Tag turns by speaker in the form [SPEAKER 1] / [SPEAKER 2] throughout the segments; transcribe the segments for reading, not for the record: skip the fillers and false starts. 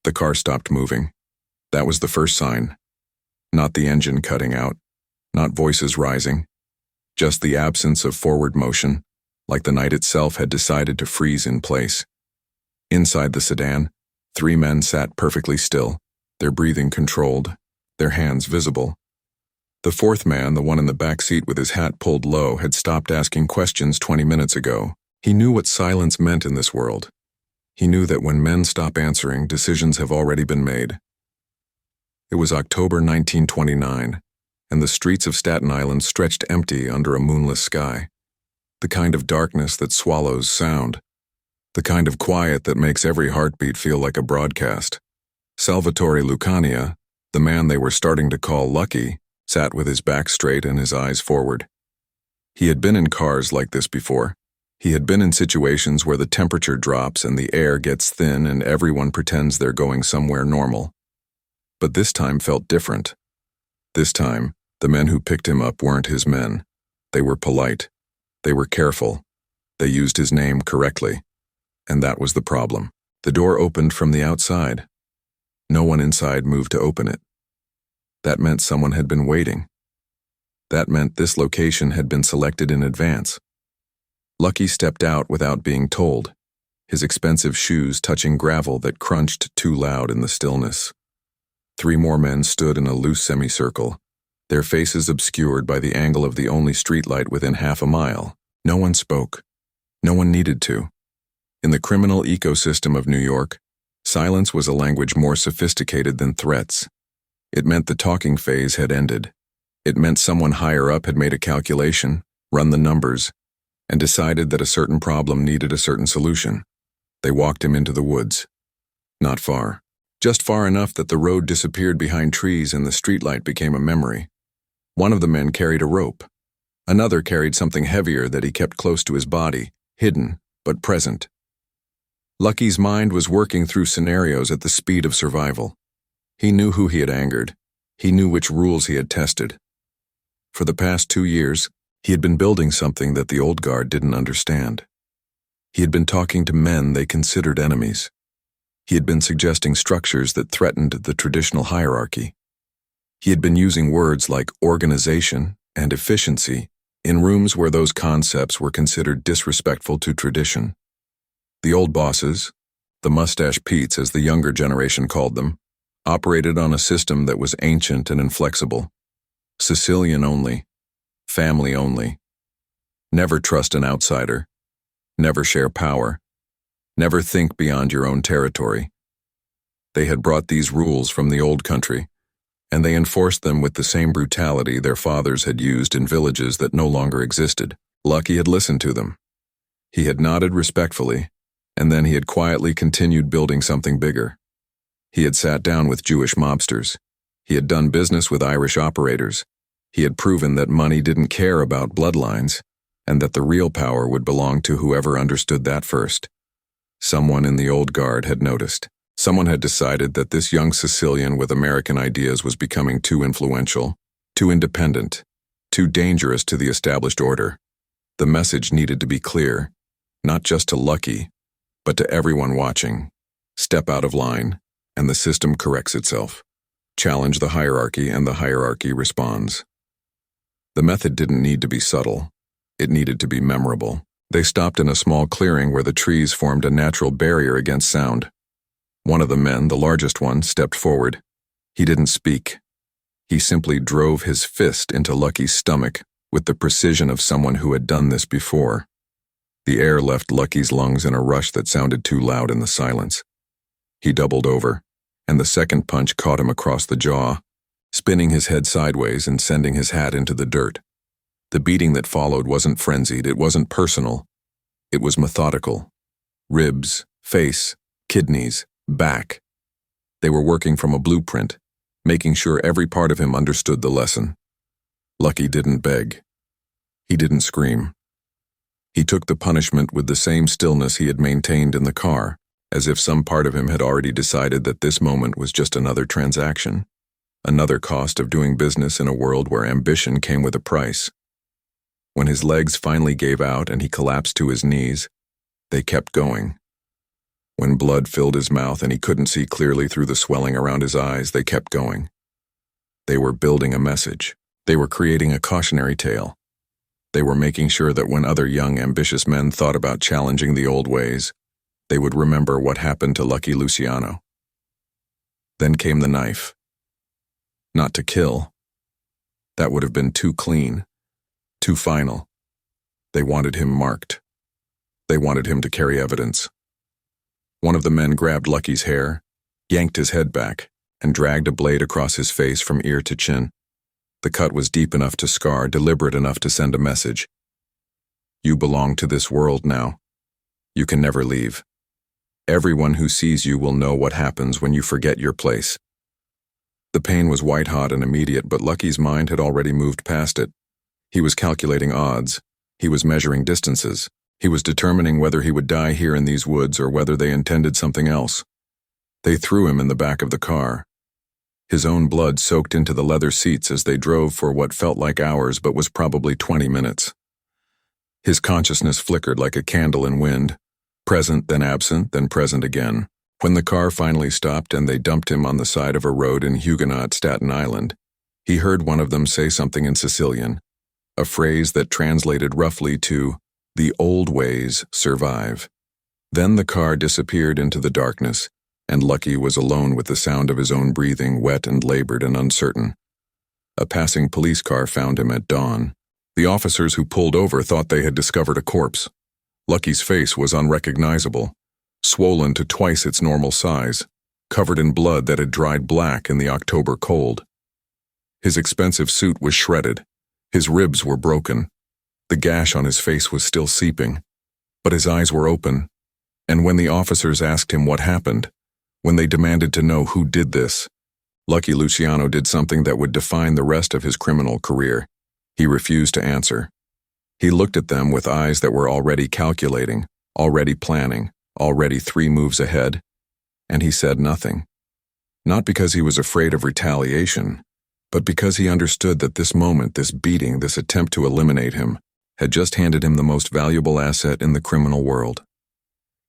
[SPEAKER 1] The car stopped moving. That was the first sign. Not the engine cutting out, not voices rising, just the absence of forward motion, like the night itself had decided to freeze in place. Inside the sedan, 3 men sat perfectly still, their breathing controlled, their hands visible. The 4th man, the one in the back seat with his hat pulled low, had stopped asking questions 20 minutes ago. He knew what silence meant in this world. He knew that when men stop answering, decisions have already been made. It was October 1929, and the streets of Staten Island stretched empty under a moonless sky. The kind of darkness that swallows sound. The kind of quiet that makes every heartbeat feel like a broadcast. Salvatore Lucania, the man they were starting to call Lucky, sat with his back straight and his eyes forward. He had been in cars like this before. He had been in situations where the temperature drops and the air gets thin and everyone pretends they're going somewhere normal. But this time felt different. This time, the men who picked him up weren't his men. They were polite. They were careful. They used his name correctly. And that was the problem. The door opened from the outside. No one inside moved to open it. That meant someone had been waiting. That meant this location had been selected in advance. Lucky stepped out without being told, his expensive shoes touching gravel that crunched too loud in the stillness. 3 more men stood in a loose semicircle, their faces obscured by the angle of the only streetlight within half a mile. No one spoke. No one needed to. In the criminal ecosystem of New York, silence was a language more sophisticated than threats. It meant the talking phase had ended. It meant someone higher up had made a calculation, run the numbers, and decided that a certain problem needed a certain solution. They walked him into the woods. Not far. Just far enough that the road disappeared behind trees and the streetlight became a memory. One of the men carried a rope. Another carried something heavier that he kept close to his body, hidden, but present. Lucky's mind was working through scenarios at the speed of survival. He knew who he had angered. He knew which rules he had tested. For the past 2 years, he had been building something that the old guard didn't understand. He had been talking to men they considered enemies. He had been suggesting structures that threatened the traditional hierarchy. He had been using words like organization and efficiency in rooms where those concepts were considered disrespectful to tradition. The old bosses, the mustache Petes as the younger generation called them, operated on a system that was ancient and inflexible. Sicilian only. Family only. Never trust an outsider. Never share power. Never think beyond your own territory. They had brought these rules from the old country, and they enforced them with the same brutality their fathers had used in villages that no longer existed. Lucky had listened to them. He had nodded respectfully, and then he had quietly continued building something bigger. He had sat down with Jewish mobsters. He had done business with Irish operators. He had proven that money didn't care about bloodlines, and that the real power would belong to whoever understood that first. Someone in the old guard had noticed. Someone had decided that this young Sicilian with American ideas was becoming too influential, too independent, too dangerous to the established order. The message needed to be clear, not just to Lucky, but to everyone watching. Step out of line, and the system corrects itself. Challenge the hierarchy, and the hierarchy responds. The method didn't need to be subtle. It needed to be memorable. They stopped in a small clearing where the trees formed a natural barrier against sound. One of the men, the largest one, stepped forward. He didn't speak. He simply drove his fist into Lucky's stomach with the precision of someone who had done this before. The air left Lucky's lungs in a rush that sounded too loud in the silence. He doubled over, and the second punch caught him across the jaw, spinning his head sideways and sending his hat into the dirt. The beating that followed wasn't frenzied, it wasn't personal. It was methodical. Ribs, face, kidneys, back. They were working from a blueprint, making sure every part of him understood the lesson. Lucky didn't beg. He didn't scream. He took the punishment with the same stillness he had maintained in the car, as if some part of him had already decided that this moment was just another transaction, another cost of doing business in a world where ambition came with a price. When his legs finally gave out and he collapsed to his knees, they kept going. When blood filled his mouth and he couldn't see clearly through the swelling around his eyes, they kept going. They were building a message. They were creating a cautionary tale. They were making sure that when other young, ambitious men thought about challenging the old ways, they would remember what happened to Lucky Luciano. Then came the knife. Not to kill. That would have been too clean, too final. They wanted him marked. They wanted him to carry evidence. One of the men grabbed Lucky's hair, yanked his head back, and dragged a blade across his face from ear to chin. The cut was deep enough to scar, deliberate enough to send a message. You belong to this world now. You can never leave. Everyone who sees you will know what happens when you forget your place. The pain was white-hot and immediate, but Lucky's mind had already moved past it. He was calculating odds. He was measuring distances. He was determining whether he would die here in these woods or whether they intended something else. They threw him in the back of the car. His own blood soaked into the leather seats as they drove for what felt like hours but was probably 20 minutes. His consciousness flickered like a candle in wind, present, then absent, then present again. When the car finally stopped and they dumped him on the side of a road in Huguenot, Staten Island, he heard one of them say something in Sicilian, a phrase that translated roughly to, "The old ways survive." Then the car disappeared into the darkness, and Lucky was alone with the sound of his own breathing, wet and labored and uncertain. A passing police car found him at dawn. The officers who pulled over thought they had discovered a corpse. Lucky's face was unrecognizable, swollen to twice its normal size, covered in blood that had dried black in the October cold. His expensive suit was shredded. His ribs were broken. The gash on his face was still seeping, but his eyes were open, and when the officers asked him what happened, when they demanded to know who did this, Lucky Luciano did something that would define the rest of his criminal career. He refused to answer. He looked at them with eyes that were already calculating, already planning, already 3 moves ahead, and he said nothing. Not because he was afraid of retaliation, but because he understood that this moment, this beating, this attempt to eliminate him, had just handed him the most valuable asset in the criminal world.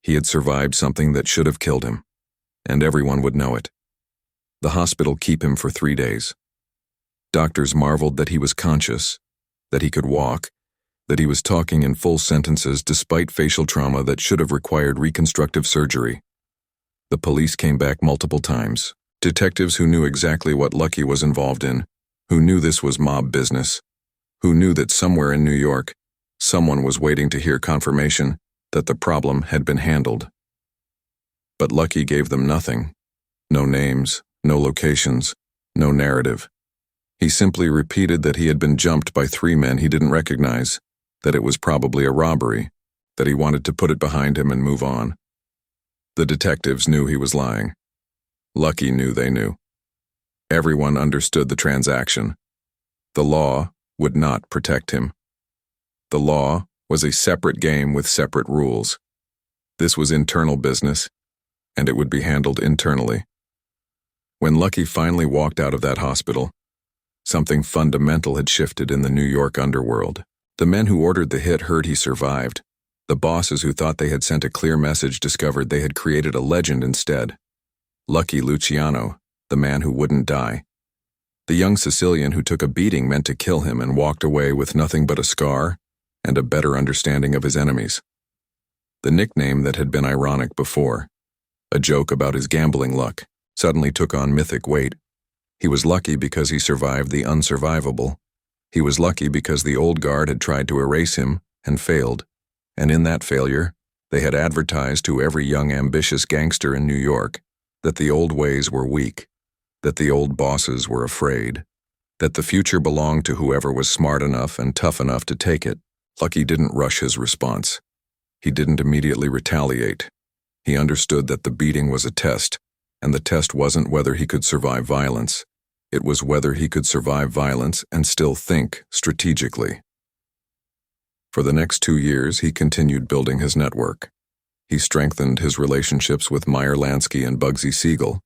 [SPEAKER 1] He had survived something that should have killed him, and everyone would know it. The hospital kept him for 3 days. Doctors marveled that he was conscious, that he could walk, that he was talking in full sentences despite facial trauma that should have required reconstructive surgery. The police came back multiple times, detectives who knew exactly what Lucky was involved in, who knew this was mob business, who knew that somewhere in New York, someone was waiting to hear confirmation that the problem had been handled. But Lucky gave them nothing. No names, no locations, no narrative. He simply repeated that he had been jumped by 3 men he didn't recognize, that it was probably a robbery, that he wanted to put it behind him and move on. The detectives knew he was lying. Lucky knew they knew. Everyone understood the transaction. The law would not protect him. The law was a separate game with separate rules. This was internal business, and it would be handled internally. When Lucky finally walked out of that hospital, something fundamental had shifted in the New York underworld. The men who ordered the hit heard he survived. The bosses who thought they had sent a clear message discovered they had created a legend instead. Lucky Luciano, the man who wouldn't die. The young Sicilian who took a beating meant to kill him and walked away with nothing but a scar and a better understanding of his enemies. The nickname that had been ironic before, a joke about his gambling luck, suddenly took on mythic weight. He was lucky because he survived the unsurvivable. He was lucky because the old guard had tried to erase him and failed, and in that failure, they had advertised to every young ambitious gangster in New York that the old ways were weak, that the old bosses were afraid, that the future belonged to whoever was smart enough and tough enough to take it. Lucky didn't rush his response. He didn't immediately retaliate. He understood that the beating was a test, and the test wasn't whether he could survive violence. It was whether he could survive violence and still think strategically. For the next 2 years, he continued building his network. He strengthened his relationships with Meyer Lansky and Bugsy Siegel,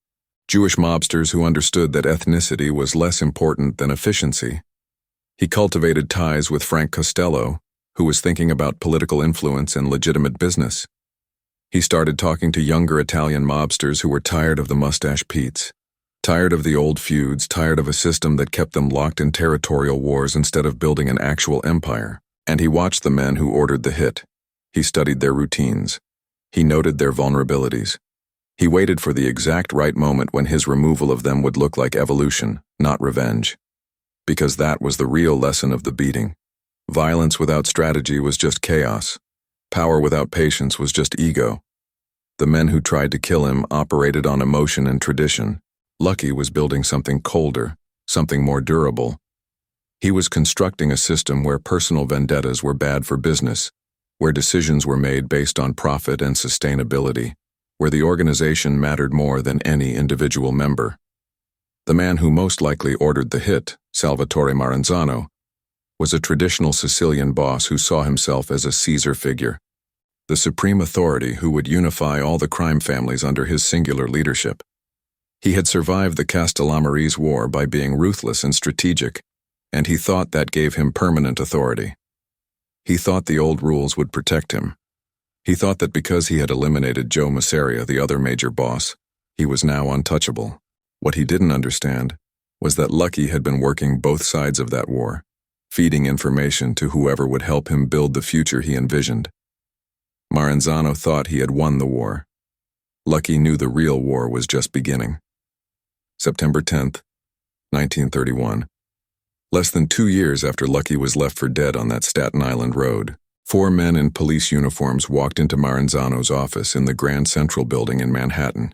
[SPEAKER 1] Jewish mobsters who understood that ethnicity was less important than efficiency. He cultivated ties with Frank Costello, who was thinking about political influence and legitimate business. He started talking to younger Italian mobsters who were tired of the mustache Petes, tired of the old feuds, tired of a system that kept them locked in territorial wars instead of building an actual empire. And he watched the men who ordered the hit. He studied their routines. He noted their vulnerabilities. He waited for the exact right moment when his removal of them would look like evolution, not revenge. Because that was the real lesson of the beating. Violence without strategy was just chaos. Power without patience was just ego. The men who tried to kill him operated on emotion and tradition. Lucky was building something colder, something more durable. He was constructing a system where personal vendettas were bad for business, where decisions were made based on profit and sustainability, where the organization mattered more than any individual member. The man who most likely ordered the hit, Salvatore Maranzano, was a traditional Sicilian boss who saw himself as a Caesar figure, the supreme authority who would unify all the crime families under his singular leadership. He had survived the Castellamarese War by being ruthless and strategic, and he thought that gave him permanent authority. He thought the old rules would protect him. He thought that because he had eliminated Joe Masseria, the other major boss, he was now untouchable. What he didn't understand was that Lucky had been working both sides of that war, feeding information to whoever would help him build the future he envisioned. Maranzano thought he had won the war. Lucky knew the real war was just beginning. September 10th, 1931. Less than 2 years after Lucky was left for dead on that Staten Island road, 4 men in police uniforms walked into Maranzano's office in the Grand Central Building in Manhattan.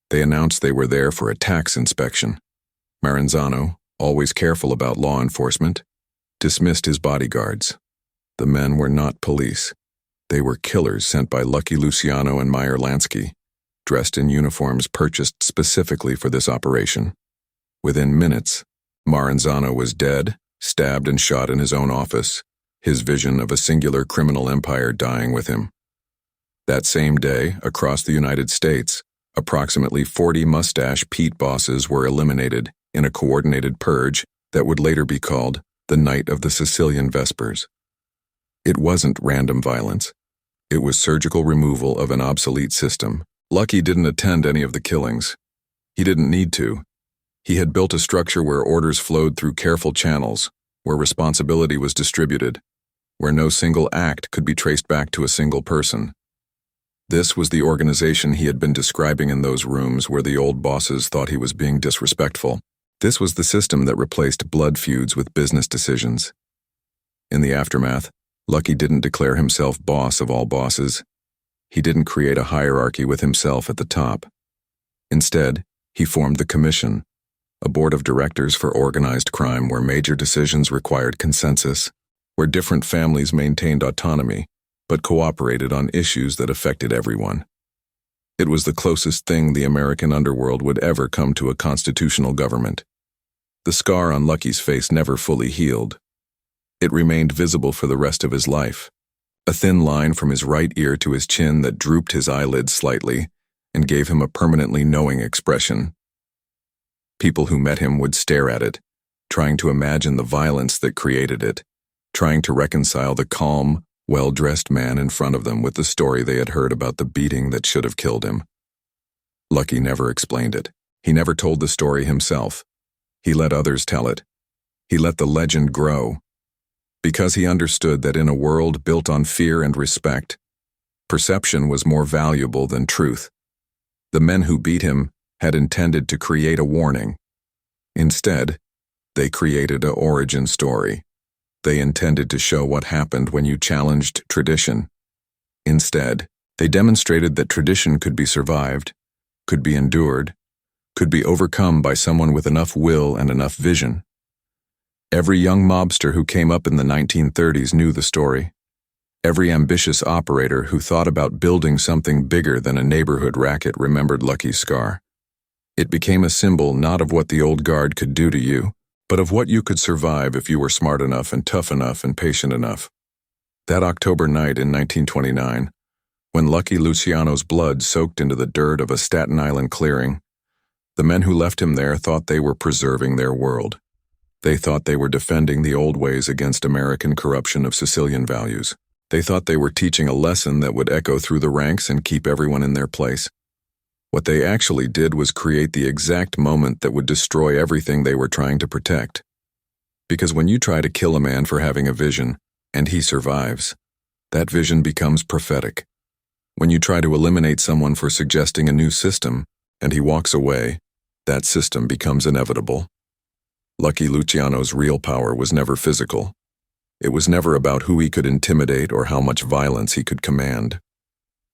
[SPEAKER 1] They announced they were there for a tax inspection. Maranzano, always careful about law enforcement, dismissed his bodyguards. The men were not police. They were killers sent by Lucky Luciano and Meyer Lansky, dressed in uniforms purchased specifically for this operation. Within minutes, Maranzano was dead, stabbed and shot in his own office, his vision of a singular criminal empire dying with him. That same day, across the United States, approximately 40 mustache Pete bosses were eliminated in a coordinated purge that would later be called the Night of the Sicilian Vespers. It wasn't random violence. It was surgical removal of an obsolete system. Lucky didn't attend any of the killings. He didn't need to. He had built a structure where orders flowed through careful channels, where responsibility was distributed, where no single act could be traced back to a single person. This was the organization he had been describing in those rooms where the old bosses thought he was being disrespectful. This was the system that replaced blood feuds with business decisions. In the aftermath, Lucky didn't declare himself boss of all bosses. He didn't create a hierarchy with himself at the top. Instead, he formed the Commission, a board of directors for organized crime where major decisions required consensus, where different families maintained autonomy, but cooperated on issues that affected everyone. It was the closest thing the American underworld would ever come to a constitutional government. The scar on Lucky's face never fully healed. It remained visible for the rest of his life, a thin line from his right ear to his chin that drooped his eyelids slightly and gave him a permanently knowing expression. People who met him would stare at it, trying to imagine the violence that created it, trying to reconcile the calm, well-dressed man in front of them with the story they had heard about the beating that should have killed him. Lucky never explained it. He never told the story himself. He let others tell it. He let the legend grow. Because he understood that in a world built on fear and respect, perception was more valuable than truth. The men who beat him had intended to create a warning. Instead, they created an origin story. They intended to show what happened when you challenged tradition. Instead, they demonstrated that tradition could be survived, could be endured, could be overcome by someone with enough will and enough vision. Every young mobster who came up in the 1930s knew the story. Every ambitious operator who thought about building something bigger than a neighborhood racket remembered Lucky's scar. It became a symbol not of what the old guard could do to you, but of what you could survive if you were smart enough and tough enough and patient enough. That October night in 1929, when Lucky Luciano's blood soaked into the dirt of a Staten Island clearing, the men who left him there thought they were preserving their world. They thought they were defending the old ways against American corruption of Sicilian values. They thought they were teaching a lesson that would echo through the ranks and keep everyone in their place. What they actually did was create the exact moment that would destroy everything they were trying to protect. Because when you try to kill a man for having a vision, and he survives, that vision becomes prophetic. When you try to eliminate someone for suggesting a new system, and he walks away, that system becomes inevitable. Lucky Luciano's real power was never physical. It was never about who he could intimidate or how much violence he could command.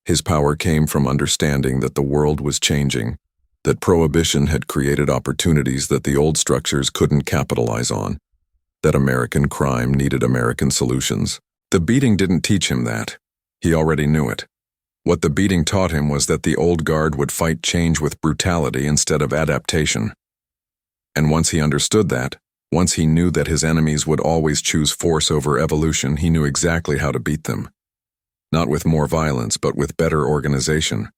[SPEAKER 1] His power came from understanding that the world was changing, that prohibition had created opportunities that the old structures couldn't capitalize on, that American crime needed American solutions. The beating didn't teach him that. He already knew it. What the beating taught him was that the old guard would fight change with brutality instead of adaptation. And once he understood that, once he knew that his enemies would always choose force over evolution, he knew exactly how to beat them. Not with more violence, but with better organization.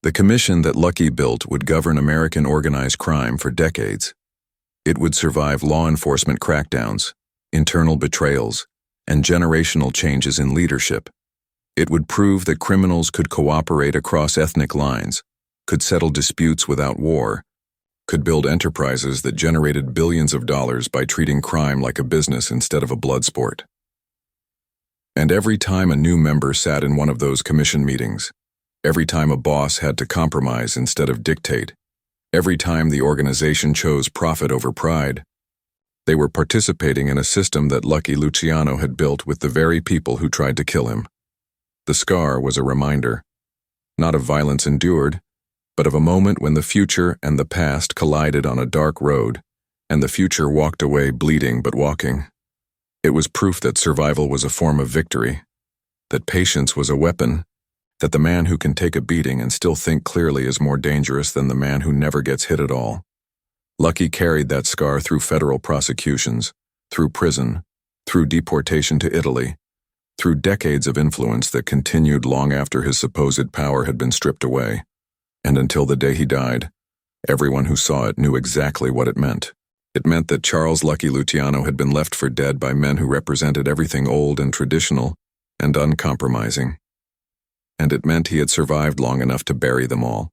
[SPEAKER 1] The commission that Lucky built would govern American organized crime for decades. It would survive law enforcement crackdowns, internal betrayals, and generational changes in leadership. It would prove that criminals could cooperate across ethnic lines, could settle disputes without war, could build enterprises that generated billions of dollars by treating crime like a business instead of a blood sport. And every time a new member sat in one of those commission meetings, every time a boss had to compromise instead of dictate, every time the organization chose profit over pride, they were participating in a system that Lucky Luciano had built with the very people who tried to kill him. The scar was a reminder, not of violence endured, but of a moment when the future and the past collided on a dark road, and the future walked away bleeding but walking. It was proof that survival was a form of victory, that patience was a weapon, that the man who can take a beating and still think clearly is more dangerous than the man who never gets hit at all. Lucky carried that scar through federal prosecutions, through prison, through deportation to Italy, through decades of influence that continued long after his supposed power had been stripped away. And until the day he died, everyone who saw it knew exactly what it meant. It meant that Charles Lucky Luciano had been left for dead by men who represented everything old and traditional and uncompromising. And it meant he had survived long enough to bury them all.